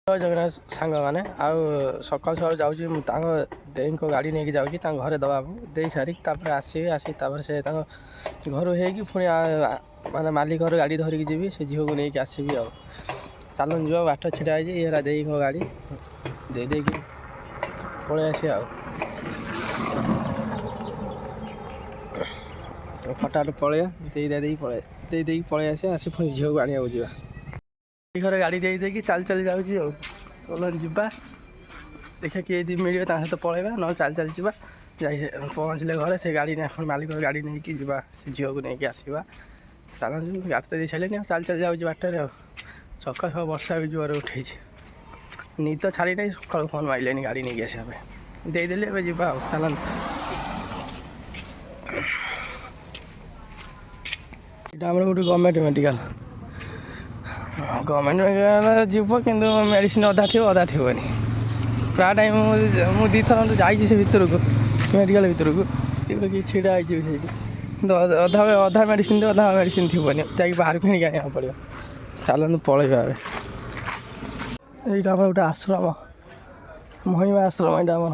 ଜଗନ୍ନାଥ ସାଙ୍ଗମାନେ ଆଉ ସକାଳୁ ସକାଳୁ ଯାଉଛି ମୁଁ ତାଙ୍କ ଦେଇଙ୍କ ଗାଡ଼ି ନେଇକି ଯାଉଛି ତାଙ୍କ ଘରେ ଦେବାକୁ ଦେଇ ସାରିକି ତାପରେ ଆସିକି ତାପରେ ସେ ତାଙ୍କ ଘରୁ ହେଇକି ପୁଣି ମାନେ ମାଲିକର ଗାଡ଼ି ଧରିକି ଯିବି ସେ ଝିଅକୁ ନେଇକି ଆସିବି ଆଉ ଚାଲନ୍ତୁ ଯିବା ବାଟ ଛିଡ଼ା ହେଇଛି ଏରା ଦେଇଙ୍କ ଗାଡ଼ି ଦେଇକି ପଳେଇ ଆସିବା ଆଉ ଫଟାଫଟ ପଳେଇବା ଦେଇକି ପଳେଇ ଆସିବା ଆସି ପୁଣି ଝିଅକୁ ଆଣିବାକୁ ଯିବା ଘରେ ଗାଡ଼ି ଦେଇକି ଚାଲି ଯାଉଛି ଆଉ ଚାଲନ୍ତୁ ଯିବା ଦେଖିବା କିଏ ଯଦି ମିଳିବ ତା ସହିତ ପଳେଇବା ନହେଲେ ଚାଲି ଯିବା ଯାଇ ପହଞ୍ଚିଲେ ଘରେ ସେ ଗାଡ଼ି ମାଲିକର ଗାଡ଼ି ନେଇକି ଯିବା ସେ ଝିଅକୁ ନେଇକି ଆସିବା ଚାଲନ୍ତୁ ଗାଡ଼ି ତ ଦେଇ ସାରିଲେନି ଆଉ ଚାଲି ଯାଉଛି ବାଟରେ ଆଉ ସକାଳୁ ବର୍ଷା ବି ଜୋରରେ ଉଠେଇଛି ନିଦ ଛାଡ଼ି ନାହିଁ ସକାଳୁ ଫୋନ୍ ମାରିଲେନି ଗାଡ଼ି ନେଇକି ଆସିବା ପାଇଁ ଦେଇଦେଲି ଏବେ ଯିବା ଆଉ ଚାଲନ୍ତୁ ଏଇଟା ଆମର ଗୋଟେ ଗଭର୍ଣ୍ଣମେଣ୍ଟ ମେଡ଼ିକାଲ ଯିବ କିନ୍ତୁ ମେଡ଼ିସିନ ଅଧା ଥିବ ଅଧା ଥିବନି ପ୍ରାୟ ଟାଇମ୍ ମୁଁ ଦୁଇଥର ଯାଇଛି ସେ ଭିତରକୁ ମେଡ଼ିକାଲ ଭିତରକୁ ଏବେ କିଛି ଛିଡ଼ା ହେଇଛି ସେଇଠି କିନ୍ତୁ ଅଧା ମେଡ଼ିସିନ ଅଧା ମେଡ଼ିସିନ ଥିବନି ଯାଇକି ବାହାରୁ କିଣିକି ଆଣିବାକୁ ପଡ଼ିବ ଚାଲନ୍ତୁ ପଳେଇବା ଏବେ ଏଇଟା ଆମର ଗୋଟେ ଆଶ୍ରମ ମହିମା ଆଶ୍ରମ ଏଇଟା ଆମର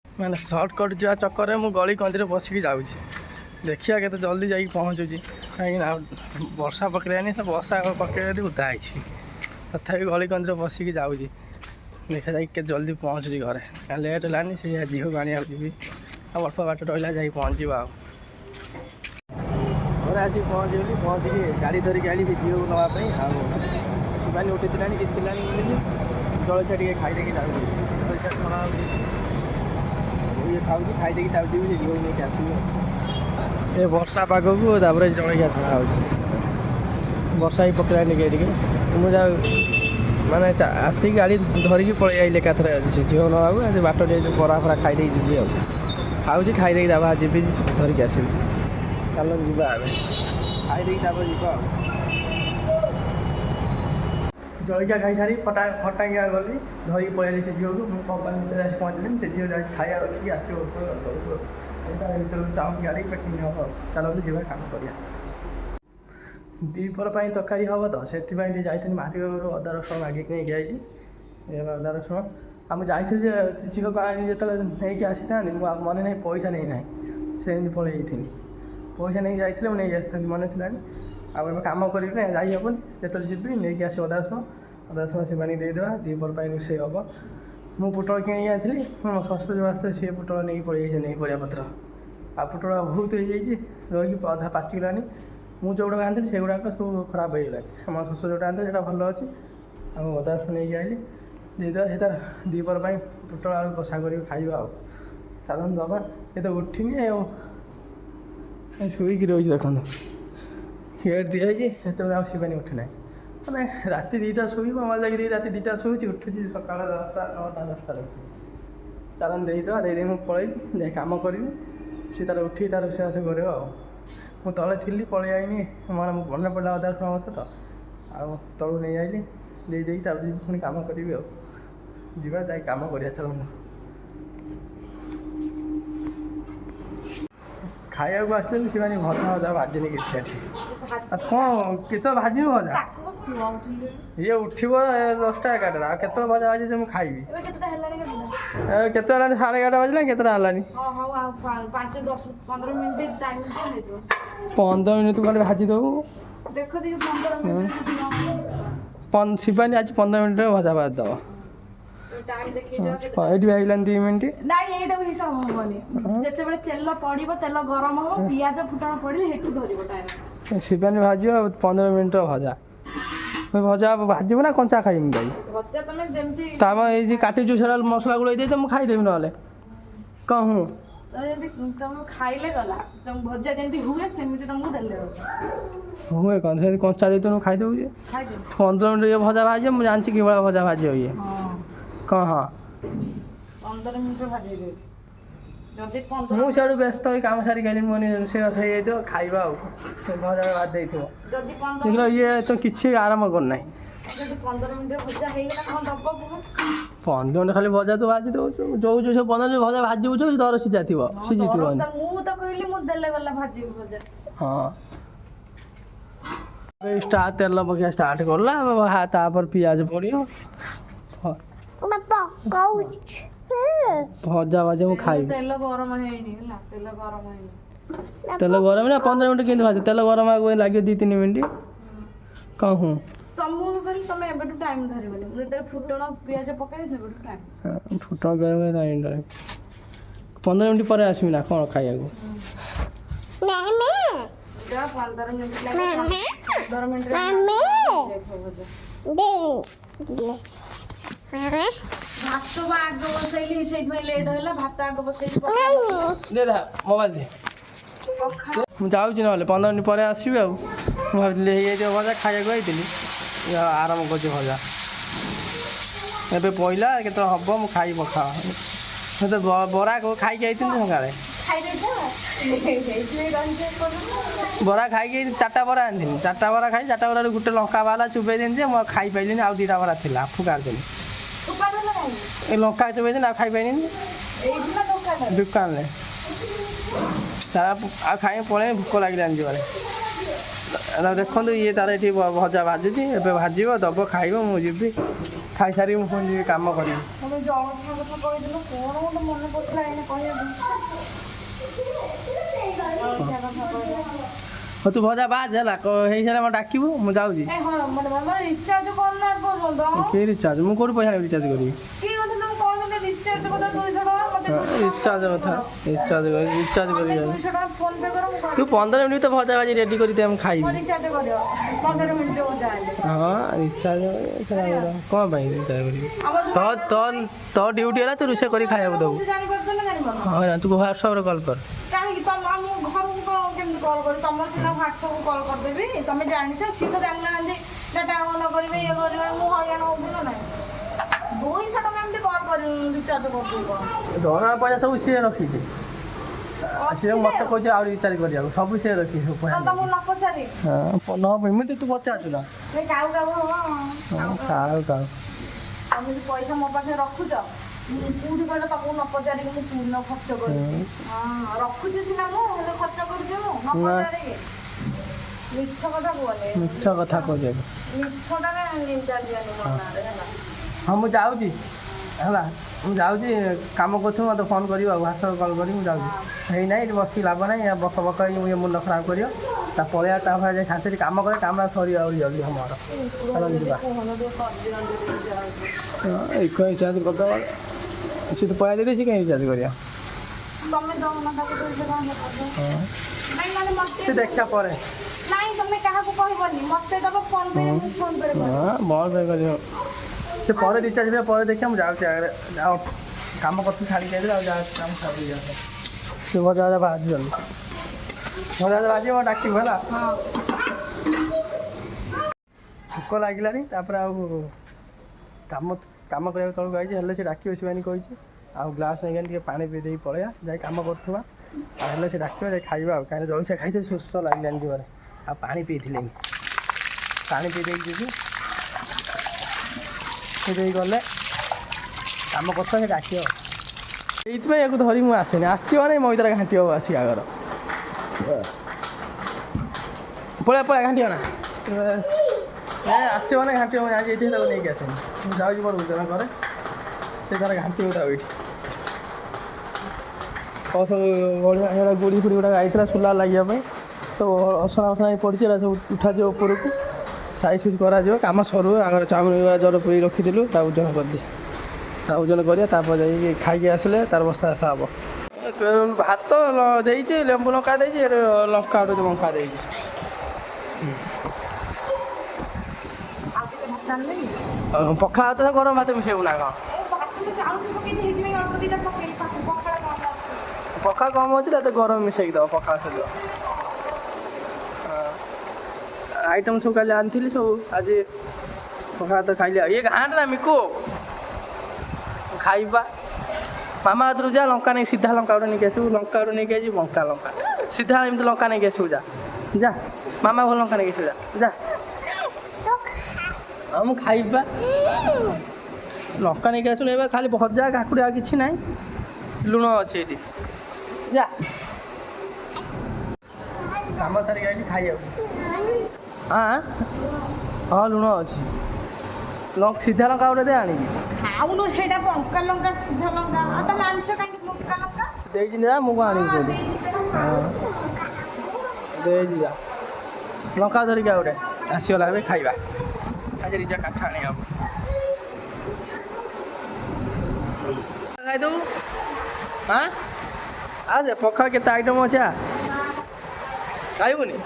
ମାନେ ସର୍ଟକଟ୍ ଯିବା ଚକରରେ ମୁଁ ଗଳି କନ୍ଦିରେ ବସିକି ଯାଉଛି ଦେଖିବା କେତେ ଜଲ୍ଦି ଯାଇକି ପହଞ୍ଚୁଛି କାହିଁକିନା ବର୍ଷା ପକେଇଲାନି ସେ ବର୍ଷା ପକେଇବା ଯଦି ଓଦା ହେଇଛି ତଥାପି ଗଳି କନ୍ଦିରେ ବସିକି ଯାଉଛି ଦେଖିବା ଯାଇକି କେତେ ଜଲ୍ଦି ପହଞ୍ଚୁଛି ଘରେ ଲେଟ୍ ହେଲାନି ସେ ଝିଅକୁ ଆଣିବାକୁ ଯିବି ଆଉ ଅଳ୍ପ ବାଟ ରହିଲା ଯାଇକି ପହଞ୍ଚିବା ଆଉ ଘରେ ଆସିକି ପହଞ୍ଚିକି ଗାଡ଼ି ଧରିକି ଆଇଲି ସେ ଝିଅକୁ ନେବା ପାଇଁ ଆଉ ଶିବାନୀ ଉଠିଥିଲାନି କିଛି ଥିଲାନି ବୋଲି ଜଳଖିଆ ଟିକେ ଖାଇଦେଇକି ଯାଉଛି ଜଳଖିଆ ଛଣା ହେଉଛି ଇଏ ଖାଉଛି ଖାଇଦେଇକି ଯାଉଛି ସେ ଝିଅକୁ ନେଇକି ଆସିବି ଏ ବର୍ଷା ପାଗକୁ ତାପରେ ଜଳଖିଆ ଛଣା ହେଉଛି ବର୍ଷା ବି ପକେଇଲାନି ଟିକେ ମୁଁ ଯାଉ ମାନେ ଆସିକି ଗାଡ଼ି ଧରିକି ପଳେଇ ଆଇଲି ଏକାଥରେ ସେ ଝିଅ ନେବାକୁ ଆଜି ବାଟ ଟିକେ ବରା ଫରା ଖାଇଦେଇକି ଯିବି ଆଉ ଖାଉଛି ଖାଇଦେଇକି ତାପରେ ଯିବି ଧରିକି ଆସିବି ଚାଲନ୍ତୁ ଯିବା ଏବେ ଖାଇଦେଇକି ତାପରେ ଯିବା ଆଉ ଜଳଖିଆ ଖାଇସାରି ଫଟାକିଆ ଗଲି ଧରିକି ପଳେଇଲି ସେ ଝିଅକୁ ମୁଁ କମ୍ପାନୀ ଭିତରେ ଆସି ପହଞ୍ଚିଲି ସେ ଝିଅ ଯାଇକି ଖାଇବା ରଖିକି ଆସିବ ଭିତରକୁ ଚାଉମିନ ଗାଡ଼ି ପ୍ୟାକିଂ ହେବ ଆଉ ଚାଲନ୍ତୁ ଯିବା କାମ କରିବା ଦ୍ୱିପହର ପାଇଁ ତରକାରୀ ହେବ ତ ସେଥିପାଇଁ ଟିକେ ଯାଇଥିଲି ମାର୍କେଟରୁ ଅଦା ରସୁଣ ମାଗିକି ନେଇକି ଆଇଲି ଅଦା ରସୁଣ ଆମେ ଯାଇଥିଲି ଯେ ଝିଅକୁ ଆଣି ଯେତେବେଳେ ନେଇକି ଆସିଥାନ୍ତି ମୁଁ ମନେ ନାହିଁ ପଇସା ନେଇନାହିଁ ସେମିତି ପଳେଇ ଯାଇଥିଲି ପଇସା ନେଇକି ଯାଇଥିଲେ ମୁଁ ନେଇକି ଆସିଥାନ୍ତି ମନେ ଥିଲାନି ଆଉ ଏବେ କାମ କରିବି ନା ଯାଇ ହେବନି ଯେତେବେଳେ ଯିବି ନେଇକି ଆସିବି ଅଦା ରସୁଣ ସେମାନେ ଦେଇଦେବା ଦ୍ୱିପହର ପାଇଁ ରୋଷେଇ ହେବ ମୁଁ ପୋଟଳ କିଣିକି ଆଣିଥିଲି ମୋ ଶ୍ୱଶୁର ଯେଉଁ ଆସିଥିଲେ ସିଏ ପୋଟଳ ନେଇକି ପଳେଇ ଯାଇଛନ୍ତି ପରିବାପତ୍ର ଆଉ ପୋଟଳ ବହୁତ ହେଇଯାଇଛି ରହିକି ଅଧା ପାଚିଗଲାନି ମୁଁ ଯେଉଁଗୁଡ଼ାକ ଆଣିଥିଲି ସେଗୁଡ଼ାକ ସବୁ ଖରାପ ହେଇଗଲାଣି ମୋ ଶ୍ୱଶୁର ଯେଉଁଟା ଆଣିଥିଲେ ସେଇଟା ଭଲ ଅଛି ଆଉ ଅଦା ରସୁଣ ନେଇକି ଆଇଲି ଦେଇଦେବା ସେଇଟା ଦ୍ୱିପହର ପାଇଁ ପୋଟଳ ଆଳୁ କଷା କରିକି ଖାଇବା ଆଉ ଚାଲନ୍ତୁ ଦେବା ଏ ତ ଉଠିନି ଆଉ ଶୋଇକି ରହିଛି ଦେଖନ୍ତୁ ଗେଟ୍ ଦିଆହେଇଛି ସେତେବେଳେ ଆଉ ଶିବାନୀ ଉଠି ନାହିଁ ମାନେ ରାତି 2ଟା ଶୋଇବ ଆମର ଯାଇକି ରାତି 2ଟା ଶୋଇଛି ଉଠୁଛି ସକାଳ 10ଟା 9ଟା 10ଟାରେ ଚାଲନ୍ତୁ ଦେଇଦେଇ ମୁଁ ପଳେଇବି ଯାଇ କାମ କରିବି ସେ ତାର ଉଠିକି ତାର ରୋଷେଇବାସ କରିବ ଆଉ ମୁଁ ତଳେ ଥିଲି ପଳେଇ ଆଇନି ମୋର ମନେ ପଡ଼ିଲା ଅଦା ରସୁଣ କଥା ତ ଆଉ ତଳକୁ ନେଇ ଆଇଲି ଦେଇକି ତାପରେ ଯିବି ପୁଣି କାମ କରିବି ଆଉ ଯିବା ଯାଇ କାମ କରିବା ଚାଲନ୍ତୁ ଖାଇବାକୁ ଆସିଥିଲି ସେମାନେ ଭଜା ଭାଜିନି କିଛି ଏଠି ଆଉ କ'ଣ କେତେବେଳେ ଭାଜିବି ଭଜା ଇଏ ଉଠିବ 10ଟା 11ଟା ଆଉ କେତେବେଳେ ଭଜା ଭାଜିଛି ମୁଁ ଖାଇବି କେତେ ହେଲାଣି 11:30 ବାଜିଲାଣି କେତେଟା ହେଲାଣି 15 ମିନିଟ୍ ଖାଲି ଭାଜି ଦେବୁ ଶିବାନୀ ଆଜି 15 ମିନିଟ୍ରେ ଭଜା ଭାଜି ଦେବ ଏଇଠି ହେଇଗଲାନି 2 ମିନିଟ୍ ନାଇଁ ଏଇଟାକୁ ହିସାବ ହବନି ଯେତେବେଳେ ତେଲ ପଡିବ ତେଲ ଗରମ ହବ ପିଆଜ ଫୁଟଣ ପଡିଲେ ହେଠୁ ଧରିବ ଟାଇମ୍ ଶିବାନୀ ଭାଜିବ 15 ମିନିଟ୍ର ଭଜା ଭାଜିବୁ ନା କଞ୍ଚା ଖାଇବି ଭାଇ ଭଜା ତମେ ଯେମିତି ତାପରେ ଏଇ ଯେ କାଟିଛୁ ସେଟା ମସଲା ଗୋଳେଇ ଦେଇତେ ମୁଁ ଖାଇଦେବି ନହେଲେ କ'ଣ ହୁଁ ତମକୁ ଖାଇଲେ ଗଲା ତମ ଭଜା ଯେମିତି ହୁଏ ସେମିତି ତମକୁ ଦେଲେ ହୁଏ କ'ଣ ସେମିତି କଞ୍ଚା ଦେଇତେ ଖାଇଦେବୁ ଯେ 15 ମିନିଟ୍ ଭଜା ଭାଜିବ ମୁଁ ଜାଣିଛି କିଭଳିଆ ଭଜା ଭାଜିବ ଇଏ କ'ଣ ହଁ 15 ମିନିଟ୍ ଭାଜିଦେବି ମୁଁ ସିଆଡ଼ୁ ବ୍ୟସ୍ତ ହେଇ କାମ ସାରିକି ଆଇଲି ମୁଁ ରୋଷେଇବାସ ହେଇଯାଇଥିବ ଖାଇବା ଆଉ ଭଜା ଭାଜି ଦେଇଥିବ ଦେଖିଲ ଇଏ ତ କିଛି ଆରମ୍ଭ କରୁନାହିଁ ଯଦି 15 ମିନିଟ୍ ଭଜା ହେଇଗଲା କ'ଣ ଦବ କୁହ 15 ମିନିଟ୍ ଖାଲି ଭଜା ତୁ ଭାଜି ଦେଉଛୁ ଯୋଉ ସେ 15 ମିନିଟ୍ ଭଜା ଭାଜି ଦେଉଛୁ ଦର ସିଝାଥିବ ସିଝିଥିବ ମୁଁ ତ କହିଲି ମୁଁ ଦେଲେ ଗଲା ଭାଜିବି ଭଜା। ହଁ ତେଲ ପକେଇବା ଷ୍ଟାର୍ଟ କଲା ତାପରେ ପିଆଜ ପଡ଼ିବ ଭଜା ଭାଜି ମୁଁ ଖାଇବି। ତେଲ ଗରମ ହେଇନି ହେଲା ତେଲ ଗରମ ହେଇନି। ତେଲ ଗରମ ନା 15 ମିନିଟ୍ କେମିତି ଭାଜି ତେଲ ଗରମ ଆଗ ଲାଗିବ 2-3 ମିନିଟ୍ କ'ଣ ହୁଁ ତମକୁ କହିଲି ତମେ ଏବେଠୁ ଟାଇମ୍ ଧରିବନି ମୁଁ ଯେତେବେଳେ ଫୁଟଣ ପିଆଜ ପକେଇବି ସେବେଠୁ ଟାଇମ୍। ଫୁଟଣ ପିଆଜ 15 ମିନିଟ୍ ପରେ ଆସିବି ନା କ'ଣ ଖାଇବାକୁ? 15 ମିନିଟ୍ ଲାଗେ 15 ମିନିଟ୍ ଭାତ ଆଗ ବସେଇଲି ସେଇଥିପାଇଁ ଲେଟ୍ ହେଲା ଭାତ ଆଗ ବସେଇଲି ଦେ ମୋବାଇଲ ଦେ ମୁଁ ଯାଉଛି ନହେଲେ 15 ମିନିଟ୍ ପରେ ଆସିବି ଆଉ ମୁଁ ଭାବିଥିଲି ହେଇଯାଇଥିବ ଭଜା ଖାଇବାକୁ ହେଇଥିଲି ଆରମ୍ଭ କରୁଛି ଭଜା ଏବେ ପଇଲା କେତେବେଳେ ହେବ ମୁଁ ଖାଇ ପଖାଳ ମୁଁ ତ ବରା ଖାଇକି ଯାଇଥିଲି ସକାଳେ ବରା ଖାଇକି 4ଟା ବରା ଆଣିଥିଲି 4ଟା ବରା ଖାଇ 4ଟା ବରାରୁ ଗୋଟେ ଲଙ୍କା ବାଲା ଚୁବେଇ ଦେଲି ଯେ ମୁଁ ଖାଇପାରିଲିନି ଆଉ 2ଟା ବରା ଥିଲା ଫୁକାଡ଼ିଦେଲି ଏ ଲଙ୍କା ଚୁବେଇଦେଲି ଆଉ ଖାଇପାରିଲିନି ଦୋକାନରେ ଆଉ ଖାଇ ପଳେଇ ଭୋକ ଲାଗିଲାନି ଯିବାରେ ଦେଖନ୍ତୁ ଇଏ ତାର ଏଠି ଭଜା ଭାଜୁଛି ଏବେ ଭାଜିବ ଦେବ ଖାଇବ ମୁଁ ଯିବି ଖାଇସାରିକି ମୁଁ ପୁଣି ଯିବି କାମ କରିବି। ତୁ ଭଜା ବାଜ ହେଲା ହେଇସାରିଲା ମୋତେ ଡାକିବୁ ମୁଁ ଯାଉଛି। କି ରିଚାର୍ଜ ମୁଁ କୋଉଠି ପଇସା ରିଚାର୍ଜ କରିବି ରିଚାର୍ଜ କଥା ରିଚାର୍ଜ କରିବି ତୁ 15 ମିନିଟ୍ ତ ଭଜା ଭାଜି ରେଡ଼ି କରି ମୁଁ ଖାଇବି। ହଁ ରିଚାର୍ଜ କ'ଣ ପାଇଁ ରିଚାର୍ଜ କରିବି ତୋ ଡ୍ୟୁଟି ହେଲା ତୁ ରୋଷେଇ କରି ଖାଇବାକୁ ଦେବୁ ହଁ ତୁ ହ୍ୱାଟ୍ସଆପ୍ରେ କଲ୍ କର କଲ୍ କରି ତମର ସିନା ହ୍ୱାଟ୍ସଆପ୍କୁ କଲ୍ କରିଦେବି ତମେ ଜାଣିଛ ସିଏ ତ ଜାଣିନାହାନ୍ତି ଡାଟା ଅନ୍ କରିବେ ଇଏ କରିବେ ମୁଁ ହଇରାଣ ହେବି ନା ନାହିଁ 200 ଟଙ୍କା ଏମିତି କଲ୍ କରି ରିଚାର୍ଜ କରିଦେବି କ'ଣ ଦରମା ପଇସା ସବୁ ସିଏ ରଖିଛି ସିଏ ମୋତେ କହୁଛି ଆହୁରି ରିଚାର୍ଜ କରିବାକୁ ସବୁ ସିଏ ରଖିଛି ସବୁ ପଇସା ତମକୁ ନ ପଚାରି ହଁ ଏମିତି ତୁ ପଚାରୁଛୁ ନା କାଉ ତମେ ପଇସା ମୋ ପାଖରେ ରଖୁଛ କୋଉଠି କହିଲ ତମକୁ ନ ପଚାରିକି ମୁଁ ପୂର୍ଣ୍ଣ ଖର୍ଚ୍ଚ କରୁଛି ହଁ ରଖୁଛି ସିନା ମୁଁ ହେଲେ ଖର୍ଚ୍ଚ କରୁଛି ମୁଁ ନ ପଚାରିକି ମିଛ କଥା କୁହନି ମିଛ କଥା କହୁଛି ମିଛଟାରେ ନିନ୍ଦା ଦିଅନି ମୋ ନାଁରେ ହେଲା ହଁ ମୁଁ ଯାଉଛି ହେଲା ମୁଁ ଯାଉଛି କାମ କରୁଥିବୁ ମୋତେ ଫୋନ୍ କରିବ ଆଉ ହ୍ୱାଟ୍ସଆପ୍ କଲ୍ କରିବି ମୁଁ ଯାଉଛି ହେଇନାହିଁ ଏଠି ବସିକି ଲାଭ ନାହିଁ ବକ ବକ ହେଇକି ଇଏ ମୁଣ୍ଡ ଖରାପ କରିବ ତା ପଳେଇବା ତାପରେ ଯାଇ ଶାନ୍ତିରେ କାମ କରେ କାମ ସରିବ ଆହୁରି ଜଲ୍ଦି ଆମର ଯିବା ରିଚାର୍ଜ କରିଦେବା ସେ ତ ପଇସା ଦେଇଦେଇଛି କାହିଁ ରିଚାର୍ଜ କରିବା ସେ ଦେଖିବା ପରେ ବଲ୍ ପେ କରିବ ସେ ପରେ ରିଚାର୍ଜ କରିବା ପରେ ଦେଖିବା ମୁଁ ଯାଉଛି ଆଗରେ ଯାଅ କାମ କରୁଛି ଛାଡ଼ିକି ଆସିଲେ ଆଉ ଯାଉଛି କାମ ଛାଡ଼ି ଯାଉଛି ସେ ଭଜା ଭଜା ଭାଜିଛନ୍ତି ଭଜା ଭଜା ଭାଜିବ ଡାକିବୁ ହେଲା ଭୋକ ଲାଗିଲାନି ତାପରେ ଆଉ କାମ କରିବାକୁ ତଳକୁ ଆଇଛି ହେଲେ ସେ ଡାକିବ ଶିବାନୀ କହିଛି ଆଉ ଗ୍ଲାସ୍ ନେଇକି ଟିକେ ପାଣି ପିଇ ଦେଇକି ପଳେଇବା ଯାଇ କାମ କରୁଥିବା ଆଉ ହେଲେ ସେ ଡାକିବ ଯାଇ ଖାଇବା ଆଉ କାହିଁକି ଜଳଖିଆ ଖାଇଥିଲେ ସୁସ୍ଥ ଲାଗିଲାନି ଯିବରେ ଆଉ ପାଣି ପିଇଥିଲେ ପାଣି ପିଇ ଦେଇକି ଯିବି ସେ ଦେଇ ଗଲେ କାମ କରୁଥିବା ସେ ଡାକିବ ସେଇଥିପାଇଁ ୟାକୁ ଧରି ମୁଁ ଆସେନି ଆସିବ ନାଇଁ ମଇଦାରେ ଘାଣ୍ଟି ହେବ ଆସିକି ଆଗର ପଳେଇବା ଘାଣ୍ଟିବ ନା ଆସିବ ନା ଘାଣ୍ଟିବ ମୁଁ ଯାଇଥିଲି ତାକୁ ନେଇକି ଆସେନି ମୁଁ ଯାଉଛି ମୋର ଉଦ୍ୟମ କରେ ସେ ତାର ଘାଣ୍ଟି ଗୁଡ଼ା ଏଇଠି ସବୁ ବଢ଼ିଆ ଗୁଡ଼ି ଫୁଡ଼ି ଗୁଡ଼ାକ ଆଇଥିଲା ସୁଲା ଲାଗିବା ପାଇଁ ସବୁ ଅସନା ଫସନା ପଡ଼ିଛି ଏରା ସବୁ ଉଠାଯିବ ଉପରକୁ ସାଇଜ୍ ସୁଇଜ୍ କରାଯିବ କାମ ସରୁ ଆଗରେ ଚାଉମିନ ଜର ପୁରେଇ ରଖିଥିଲୁ ତା ଓଜନ କରିଦିଏ ତା ଓଜନ କରିବା ତାପରେ ଯାଇକି ଖାଇକି ଆସିଲେ ତାର ବସ୍ତା ବସ୍ତା ହେବ ଭାତ ଦେଇଛି ଲେମ୍ବୁ ଲଙ୍କା ଦେଇଛି ଲଙ୍କା ଗୋଟେ ଲଙ୍କା ଦେଇଛି ପଖାଳ ଭାତ ଗରମ ଭାତ ମିଶେଇବୁ ନା କ'ଣ ପଖାଳ କମ ଅଛି ତା ଗରମ ମିଶେଇକି ଦେବ ପଖାଳ ସହିତ ଆଇଟମ୍ ସବୁ କାଲି ଆଣିଥିଲି ସବୁ ଆଜି ପଖାଳ ଭାତ ଖାଇଲି ଇଏ ଘାଣ୍ଟ ନା ମିକୁ ଖାଇବା ମାମା ହାତରୁ ଯା ଲଙ୍କା ନେଇକି ସିଧା ଲଙ୍କା ଗୋଟେ ନେଇକି ଆସିବୁ ଲଙ୍କା ଗୋଟେ ନେଇକି ଆସିବୁ ବଙ୍କା ଲଙ୍କା ସିଧା ଏମିତି ଲଙ୍କା ନେଇକି ଆସିବୁ ଯା ମାମା ଭଲ ଲଙ୍କା ନେଇକି ଆସିବୁ ଯା ହଁ ମୁଁ ଖାଇବା ଲଙ୍କା ନେଇକି ଆସିଲୁ ଏବେ ଖାଲି ଭଜା କାକୁଡ଼ି ଆଉ କିଛି ନାହିଁ ଲୁଣ ଅଛି ଏଠି ଯା କାମ ସାରିକି ଆଇଲି ଖାଇବାକୁ ହଁ ଲୁଣ ଅଛି ସିଧା ଲଙ୍କା ଗୋଟେ ଦେ ଆଣିକି ଖାଉନୁ ସେଇଟା ଲଙ୍କା ଲଙ୍କା ସିଧା ଲଙ୍କା ଆଉ ତାହେଲେ ଆଣିଛ କାହିଁକି ଲଙ୍କା ଲଙ୍କା ଦେଇଛି ଯା ମୁଁ କ'ଣ ଆଣିବି କହୁଛି ଦେଇଛି ଯା ଲଙ୍କା ଧରିକି ଆଉ ଗୋଟେ ଆସିଗଲା ଏବେ ଖାଇବା ଖାଇছে ନିଜେ କାଠ ଆଣିବାକୁ ଖାଇଦେବୁ ଯେ ପଖାଳ କେତେ ଆଇଟମ୍ ଅଛି ଖାଇବୁନି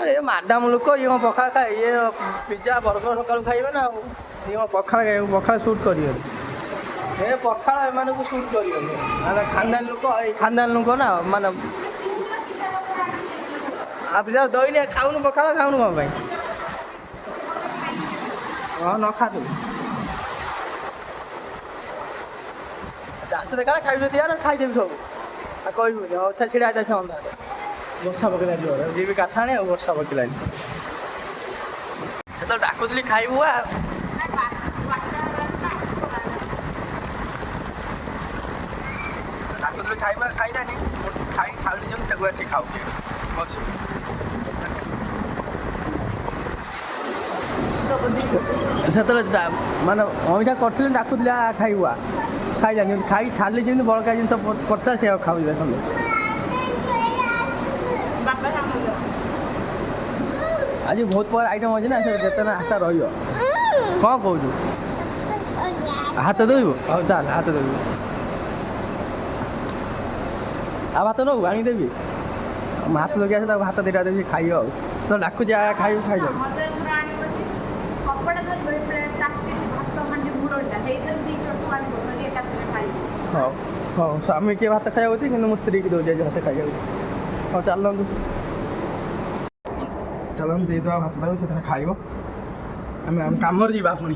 ଏ ମାଡାମ ଲୋକ ଇଏ କ'ଣ ପଖାଳ ଖାଏ ଇଏ ପିଜା ବର୍ଗର ସକାଳୁ ଖାଇବେ ନା ଆଉ ଇଏ କ'ଣ ପଖାଳ ଖାଇବେ ପଖାଳ ସୁଟ୍ କରିବେନି ଏ ପଖାଳ ଏମାନଙ୍କୁ ସୁଟ୍ କରିବେନି ମାନେ ଖାନଦାନ ଲୋକ ଏଇ ଖାନଦାନ ଲୋକ ନା ମାନେ ପିଜା ଦଇନି ଖାଉନୁ ପଖାଳ ଖାଉନୁ କ'ଣ ପାଇଁ ହଁ ନ ଖାତୁ ରାତିରେ କାଳେ ଖାଇବି ଦିଆ ନା ଖାଇଦେବି ସବୁ ଆଉ କହିବୁନି ହଉ ଛିଡ଼ା ହେଇଥା ସେ ଅନ୍ଧାରରେ ବର୍ଷା ପକେଇଲାନି ଯିବି କାଠ ଆଣି ଆଉ ବର୍ଷା ପକେଇଲାନି ସେତେବେଳେ ଡାକୁଥିଲି ଖାଇବୁ ଡାକୁଥିଲି ଖାଇବା ଖାଇଲାନି ଖାଇ ଛାଡ଼ି ଦେଇଛନ୍ତି ତାକୁ ଆସିକି ଖାଉଛି ବସି ସେତେବେଳେ ମାନେ ଅଇଁଠା କରିଥିଲି ଡାକୁଥିଲି ଖାଇବୁ ଖାଇଲାନି ଖାଇ ଛାଡ଼ିଲି ଯେମିତି ବଳକା ଜିନିଷ ପଡ଼ିଥିଲା ସେ ଆଉ ଖାଉଛି ଦେଖନ୍ତୁ ଆଜି ବହୁତ ପ୍ରକାର ଆଇଟମ୍ ଅଛି ନା ସେ ଯେତେ ଆଶା ରହିବ କ'ଣ କହୁଛୁ ହାତ ଧୋଇବୁ ହଉ ଚାଲ ହାତ ଧୋଇବୁ ଆଉ ଭାତ ନେବୁ ଆଣିକି ଦେବି ମୁଁ ହାତ ଧୋଇକି ଆସେ ତାକୁ ଭାତ ଦୁଇଟା ଦେବି ଖାଇବ ଆଉ ତ ଡାକୁଛି ଖାଇବୁ ଖାଇଯାଉ ହଉ ହଉ ସ୍ୱାମୀ କିଏ ଭାତ ଖାଇବାକୁ କିନ୍ତୁ ମୋ ସ୍ତ୍ରୀକି ଦେଉଛି ଆଜି ଭାତ ଖାଇବାକୁ ହଉ ଚାଲନ୍ତୁ ଚାଲନ୍ତୁ ଦେଇଦେବା ଭାତ ତାକୁ ସେଥିରେ ଖାଇବ ଆମେ ଆମ କାମରେ ଯିବା ପୁଣି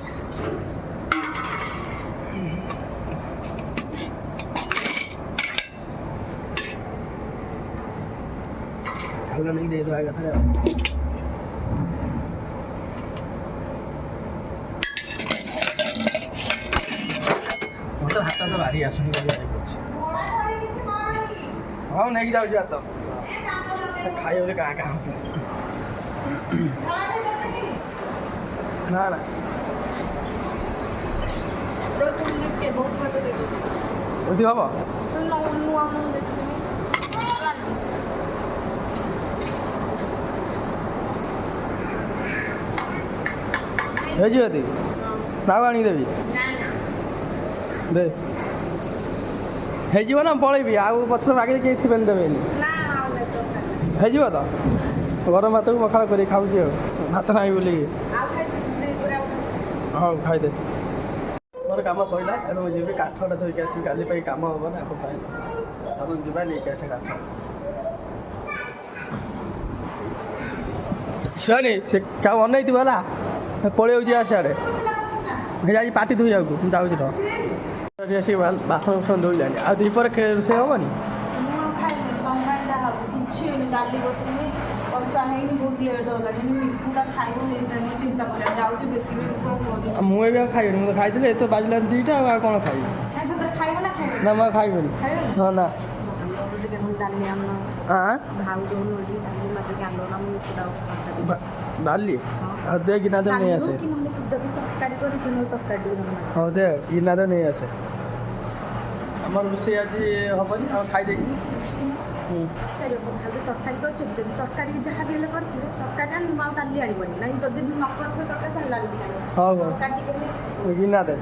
ଖାଇଲା ନେଇକି ଦେଇଦେବା ଏକାଥରେ ମୋତେ ଭାତ ତ ଭାରି ଆସୁନି ହଁ ନେଇକି ଯାଉଛି ଭାତ ଖାଇବ ବୋଲି କାଁ କାଁ ନା ନା ଯଦି ହବ ହେଇଯିବ ଯଦି ନା ଆଣିକି ଦେବି ଦେ ହେଇଯିବ ନା ପଳେଇବି ଆଉ ପଛରେ ଆଗରେ କେହି ଥିବେନି ଦେବେନି ହେଇଯିବ ତ ଗରମ ଭାତକୁ ପଖାଳ କରିକି ଖାଉଛି ଆଉ ଭାତ ନାହିଁ ବୋଲି ହଉ ଖାଇଦେ ମୋର କାମ ସରିଲା ଏବେ ମୁଁ ଯିବି କାଠଟା ଧରିକି ଆସିବି କାଲି ପାଇଁ କାମ ହେବ ନା ଆକୁ ପାଇଁ ଆପଣ ଯିବା ନେଇକି ଆସେ କାଠ ଶୁଣନି ସେ କାହା ଅନେଇଥିବ ହେଲା ପଳେଇ ଯାଉଛି ସିଆଡ଼େ ଆଜି ପାଟି ଧୋଇବାକୁ ମୁଁ ଯାଉଛି ତ ଆସିକି ବାସନ ଫାସନ ଧୋଇଲାଣି ଆଉ ଦ୍ୱିପହରେ ରୋଷେଇ ହେବନି ଡାଲି ବସିନି ବର୍ଷା ହେଇନି ବହୁତ ଲେଟ୍ ହେଲାଣି ମିଠୁଟା ଖାଇବ ଚିନ୍ତା କରିବା ଯାଉଛି ବେଶୀ ମୁଁ ଏବେ ଆଉ ଖାଇବିନି ମୁଁ ତ ଖାଇଥିଲି ଏତେ ବାଜିଲାନି ଦୁଇଟା ଆଉ କ'ଣ ଖାଇବି ଖାଇବ ନା ଖାଇବ ନା ମୁଁ ଆଉ ଖାଇବିନି ହଁ ନା ଡାଲି ଆଉ ଦେ ଗିନା ତ ନେଇ ଆସେ ହଉ ଦେ ଗିନା ତ ନେଇ ଆସେ ଆମର ରୋଷେଇ ଆଜି ହେବନି ଆଉ ଖାଇଦେଇକି ତରକାରୀ କରିଛି ଯଦି ତରକାରୀ ଯାହା ବି ହେଲେ କରିଥିଲେ ତରକାରୀ ଆଣିବ ଆଉ ଡାଲି ଆଣିବନି ନାଇଁ ଯଦି ନ କରିଥିବେ ତରକାରୀ ତାହେଲେ ଡାଲି ହଉ ହଉ ଗିନା ଦେ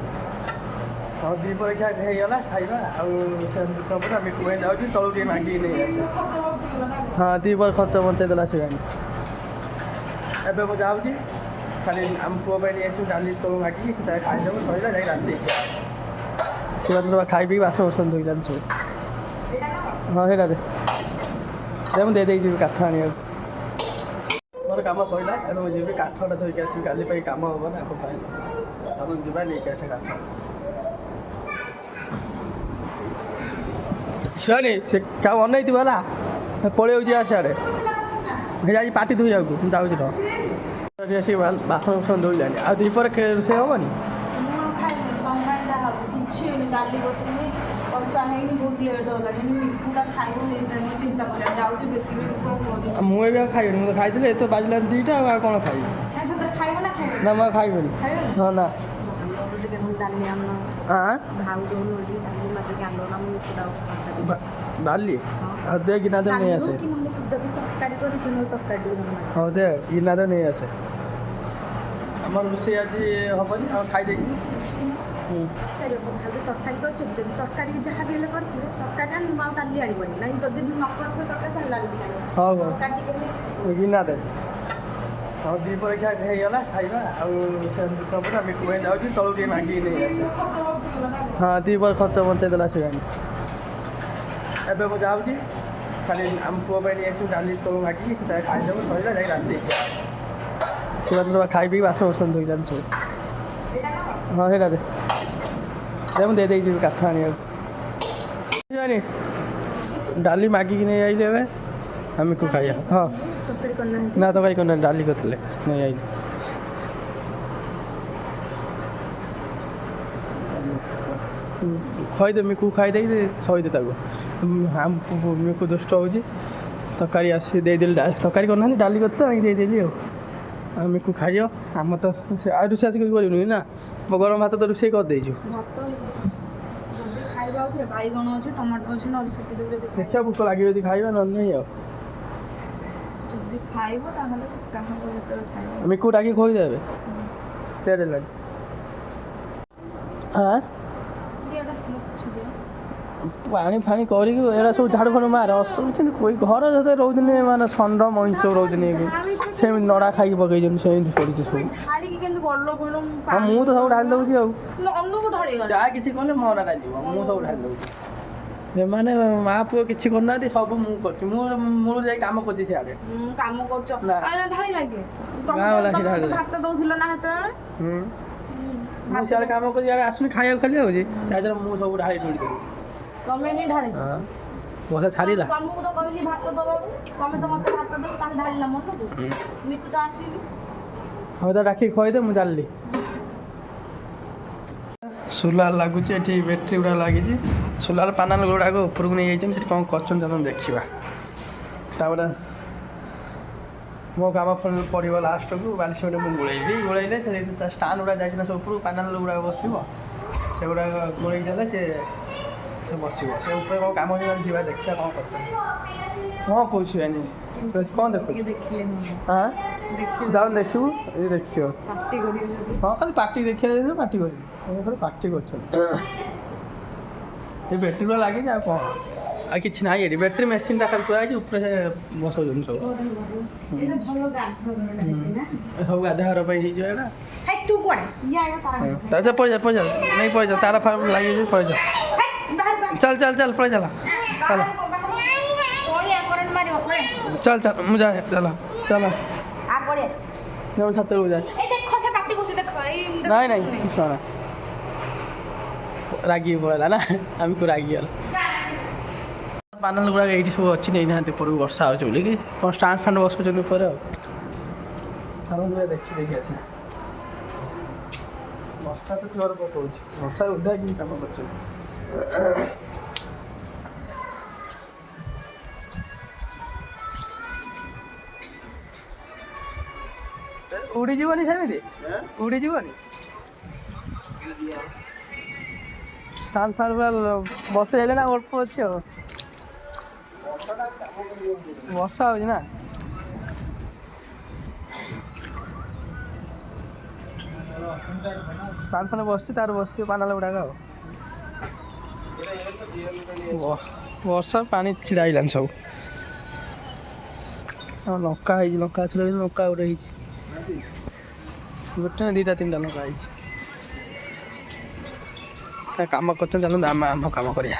ହଁ ଦ୍ୱିପହରେ ହେଇଗଲା ଖାଇବା ଆଉ ସବୁ ଆମେ କୁଏ ଯାଉଛି ତଳୁ ଟିକେ ମାଗିକି ନେଇ ଆସେ ହଁ ଦ୍ୱିପହରେ ଖର୍ଚ୍ଚ ବଞ୍ଚେଇ ଦେଲା ସେ ଗାଡ଼ି ଏବେ ମୁଁ ଯାଉଛି ଖାଲି ଆମ ପୁଅ ପାଇଁ ନେଇ ଆସିବୁ ଡାଲି ତଳୁ ମାଗିକି ସେଟା ଖାଇଦେବୁ ସରିଲା ଯାଇ ରାତି ସେ ଖାଇ ପିଇକି ବାସନ ବାସନ ଧୋଇ ଜାଣିଛୁ ହଁ ସେଇଟା ଦେ ମୁଁ ଦେଇଦେଇଯିବି କାଠ ଆଣିବାକୁ ମୋର କାମ ସରିଲା ଏବେ ମୁଁ ଯିବି କାଠଟା ଧରିକି ଆସିବି କାଲି ପାଇଁ କାମ ହେବ ନା ଆକୁ ପାଇଁ ଆପଣ ଯିବା ନେଇକି ଆସେ କାଠ ଶୁଣନି ସେ କାହା ଅନେଇଥିବ ହେଲା ପଳେଇ ଯାଉଛି ସିଆଡ଼େ ଆଜି ପାଟି ଧୋଇବାକୁ ମୁଁ ଯାଉଛି ତ ଆସିକି ବାସନ ଫାସନ ଧୋଇଲାଣି ଆଉ ଦ୍ୱିପହରେ ରୋଷେଇ ହେବନି ଡାଲି ବସିନି କଷା ହେଇନି ବହୁତ ଲେଟ୍ ହେଲାଣି ମିକୁଟା ଖାଇବ ସେଇଟା ମୁଁ ଚିନ୍ତା କରିବା ଯାଉଛି ବେକି ବେକି କ'ଣ କରୁଛି ମୁଁ ଏବେ ଆଉ ଖାଇବିନି ମୁଁ ତ ଖାଇଥିଲି ଏତ ବାଜିଲାନି 2ଟା ଆଉ କ'ଣ ଖାଇବି ନାଇଁ ସେଥିରେ ଖାଇବ ନା ଖାଇବ ନା ମୁଁ ଆଉ ଖାଇବିନି ଖାଇବନି ହଁ ନା ଡାଲି ଆଣ ଆଁ ଭାଉଜ ଡାଲି ମାଟିକି ଆଣିଲ ନା ମୁଁ ଡାଲି ଆଉ ଦେ ଗିନା ଦେବ ନେଇ ଆସେ ଯଦି ତରକାରୀ କରିକି ମୁଁ ତରକାରୀ ଟିକେ ହଉ ଦେ ଗିନା ଦେବ ନେଇ ଆସେ ଆମର ରୋଷେଇ ଆଜି ହବନି ଆଉ ଖାଇଦେଇକି ତରକାରୀ କରୁଛନ୍ତି ଯଦି ତରକାରୀ ଯାହା ବି ହେଲେ କରିଥିବେ ତରକାରୀ ଆଣିବ ଆଉ ଡାଲି ଆଣିବନି ନାଇଁ ଯଦି ନ କରିଥିବେ ତରକାରୀ ତାହେଲେ ଡାଲି ଆଣିବ ହଉ ହଉ ତରକାରୀ ଗିନା ଦେ ହଁ ଦୁଇ ପରୀକ୍ଷା ହେଇଗଲା ଖାଇବା ଆଉ ସେମିତି ସବୁ ଆମେ କୁଏ ଯାଉଛି ତଳୁ ଟିକେ ମାଗିକି ନେଇ ଆସିବା ହଁ ଦୁଇ ପରେ ଖର୍ଚ୍ଚ ବଞ୍ଚେଇ ଦେଲା ସେ ଜାଣି ଏବେ ମୁଁ ଯାଉଛି ଖାଲି ଆମ ପୁଅ ପାଇଁ ନେଇ ଆସିବୁ ଡାଲି ତଳୁ ମାଗିକି ସେଟା ଖାଇଦେବୁ ସରିଲା ଯାଇ ରାତି ସେମାନେ ଖାଇ ପିଇକି ବାସନ ବସନ ଧୋଇ ଜାଣିଛୁ ହଁ ସେଇଟା ଦେ ମୁଁ ଦେଇଦେଇଯିବି କାଠ ଆଣିବାକୁ ଡାଲି ମାଗିକି ନେଇ ଆଇଲି ଏବେ ଆମେ କୁ ଖାଇବା ହଁ ତରକାରୀ କରିନାହାନ୍ତି ନା ତରକାରୀ କରିନାହାନ୍ତି ଡାଲି କରିଥିଲେ ନେଇ ଆଇଲି ଖୋଇଦେ ମିକୁ ଖାଇଦେଇକି ଶୋଇଦେ ତାକୁ ମିକୁ ଦୁଷ୍ଟ ହେଉଛି ତରକାରୀ ଆସି ଦେଇଦେଲି ତରକାରୀ କରିନାହାନ୍ତି ଡାଲି କରିଥିଲେ ଆମେ ଦେଇଦେଲି ଆଉ ମିକୁ ଖାଇବ ଆମ ତ ସେ ଆଉ ରୋଷେଇ ଆସିକି କରିବୁନି ନା ଗରମ ଭାତ ତ ରୋଷେଇ କରିଦେଇଛୁ ଭାତ ଯଦି ଖାଇବା ଉପରେ ବାଇଗଣ ଅଛି ଟମାଟୋ ଅଛି ନହେଲେ ସେଠି ଦେଖିବା ଭୋକ ଲାଗିବ ଯଦି ଖାଇବା ନହେଲେ ନାହିଁ ଆଉ ଯଦି ଖାଇବ ତାହେଲେ ଶୁକା ହେବ ଯେତେବେଳେ ଖାଇବ ମିକୁ ଡାକି ଖୋଇଦେବେ ଦେଲେ ଲାଗି ହଁ ପାଣି ଫାଣି କରିକି ଏରା ସବୁ ଝାଡ଼ୁ ଫାଡ଼ୁ ମାରେ କିନ୍ତୁ ଘର ଯେତେ ରହୁଛନ୍ତି ମାନେ ଷଣ୍ଢ ମଣିଷ ସବୁ ରହୁଛନ୍ତି ସେମିତି ନଡ଼ା ଖାଇକି ପକେଇଛନ୍ତି ସେମିତି ପଡ଼ିଛି ସବୁ ହଁ ମୁଁ ତ ସବୁ ଢାଳି ଦେଉଛି ଆଉ ଯାହା କିଛି କଲେ ମୋ ନାଁରେ ଯିବ ମୁଁ ସବୁ ଢାଳି ଦେଉଛି ସେମାନେ ମା ପୁଅ କିଛି କରୁନାହାନ୍ତି ସବୁ ମୁଁ କରୁଛି ମୁଁ ମୂଳରୁ ଯାଇ କାମ କରୁଛି ସିଆଡ଼େ କାମ କରୁଛ ଢାଳି ଲାଗେ ଗାଁ ବାଲା ଭାତ ଦଉଥିଲ ନା ସେତେବେଳେ ମୁଁ ସିଆଡ଼େ କାମ କରି ଇଆଡ଼େ ଆସୁନି ଖାଇବାକୁ ଖାଲି ହେଉଛି ତା ଦେହରେ ମୁଁ ସବୁ ଢାଳି ଢୁଳି ଦେବି ତମେ ନି ଢାଳି ବର୍ଷା ଛାଡ଼ିଲା ତମକୁ ତ କହିଲି ଭାତ ଦବାକୁ ତମେ ତ ମତେ ଭାତ ଦେବ ତାହେଲେ ଢାଳିଲା ମନକୁ ମିକୁ ତ ଆସିବି ହଉ ତ ଡାକିକି ଖୋଇଦେ ମୁଁ ଜାଣିଲି ସୋଲାର ଲାଗୁଛି ଏଠି ବ୍ୟାଟେରୀ ଗୁଡ଼ା ଲାଗିଛି ସୋଲାର ପ୍ୟାନେଲ ଗୁଡ଼ାକ ଉପରକୁ ନେଇଯାଇଛନ୍ତି ସେଠି କ'ଣ କରୁଛନ୍ତି ଚାଲନ୍ତୁ ଦେଖିବା ତାପରେ ମୋ କାମ ପଡ଼ିବ ଲାଷ୍ଟକୁ ବାଲି ସିମେଣ୍ଟ ମୁଁ ଗୋଳେଇବି ଗୋଳେଇଲେ ସେ ତା ଷ୍ଟାଣ୍ଡ ଗୁଡ଼ା ଯାଇଛି ନା ସବୁ ଉପରକୁ ପ୍ୟାନେଲ ଗୁଡ଼ାକ ବସିବ ସେଗୁଡ଼ାକ ଗୋଳେଇ ଦେଲେ ସେ ବସିବ ସେ ଉପରେ କ'ଣ କାମ ଯିବା ଦେଖିବା କ'ଣ କରୁଛନ୍ତି କ'ଣ କହୁଛୁ ଆନି କ'ଣ ଦେଖୁଛୁ ହଁ ଯାଉ ଦେଖିବୁ ଏଇ ଦେଖିବ ହଁ ଖାଲି ପାଟି ଦେଖିବା ପାଟି କରିବି ଖାଲି ପାଟି କରୁଛନ୍ତି ଏ ବ୍ୟାଟେରୀ ଗୁଡ଼ା ଲାଗିଛି ଆଉ କ'ଣ ଆଉ କିଛି ନାହିଁ ଏଠି ବ୍ୟାଟେରୀ ମେସିନ୍ଟା ଖାଲି ଥୁଆ ହେଇଛି ଉପରେ ସେ ବସଉଛନ୍ତି ସବୁ ସବୁ ଗାଧୋଇବା ଘର ପାଇଁ ହେଇଯିବ ଏଇଟା ତା ପଳେଇଯା ନେଇ ପଳେଇଯା ତାର ଫାର ଲାଗିଛି ପଳେଇଯା ଚାଲ ପଳେଇ ଚାଲ ଚାଲ ମୁଁ ଯାଏ ଚାଲ ମୁଁ ଛାତକୁ ଯାଏ ନାଇଁ ଶୁଣ ରାଗିକି ପଳେଇଲା ନା ଆମକୁ ରାଗିଗଲା ପ୍ୟାନେଲ ଗୁଡ଼ାକ ଏଇଠି ସବୁ ଅଛି ନେଇନାହାନ୍ତି ଉପରକୁ ବର୍ଷା ହେଉଛି ବୋଲିକି କ'ଣ ଷ୍ଟାଣ୍ଡ ଫାଣ୍ଡ ବସୁଛନ୍ତି ଉପରେ ଆଉ ଚାଲନ୍ତୁ ଦେଖି ଆସିବା ବର୍ଷା ତ ଜୋର ପକଉଛି ବର୍ଷା ଉଦା କି କାମ କରୁଛନ୍ତି ଉଡ଼ିଯିବନି ସେମିତି ଉଡ଼ିଯିବନି ଷ୍ଟାଣ୍ଡ ଫାଣ୍ଡ ବସେଇଲେ ନା ଅଳ୍ପ ଅଛି ଆଉ ବର୍ଷା ହେଉଛି ନା ଷ୍ଟାଣ୍ଡ ଫାଣ୍ଡ ବସୁଛି ତାର ବସିବ ପ୍ୟାନେଲ ଗୁଡ଼ାକ ଆଉ ବର୍ଷା ପାଣି ଛିଡ଼ା ହେଇଲାଣି ସବୁ ଆଉ ଲଙ୍କା ହେଇଛି ଲଙ୍କା ଗଛ ଲଗେଇଛି ଲଙ୍କା ଗୋଟେ ହେଇଛି ଗୋଟେ ନା ଦୁଇଟା ତିନିଟା ଲଙ୍କା ହେଇଛି କାମ କରୁଛନ୍ତି ଚାଲନ୍ତୁ ଆମେ ଆମ କାମ କରିବା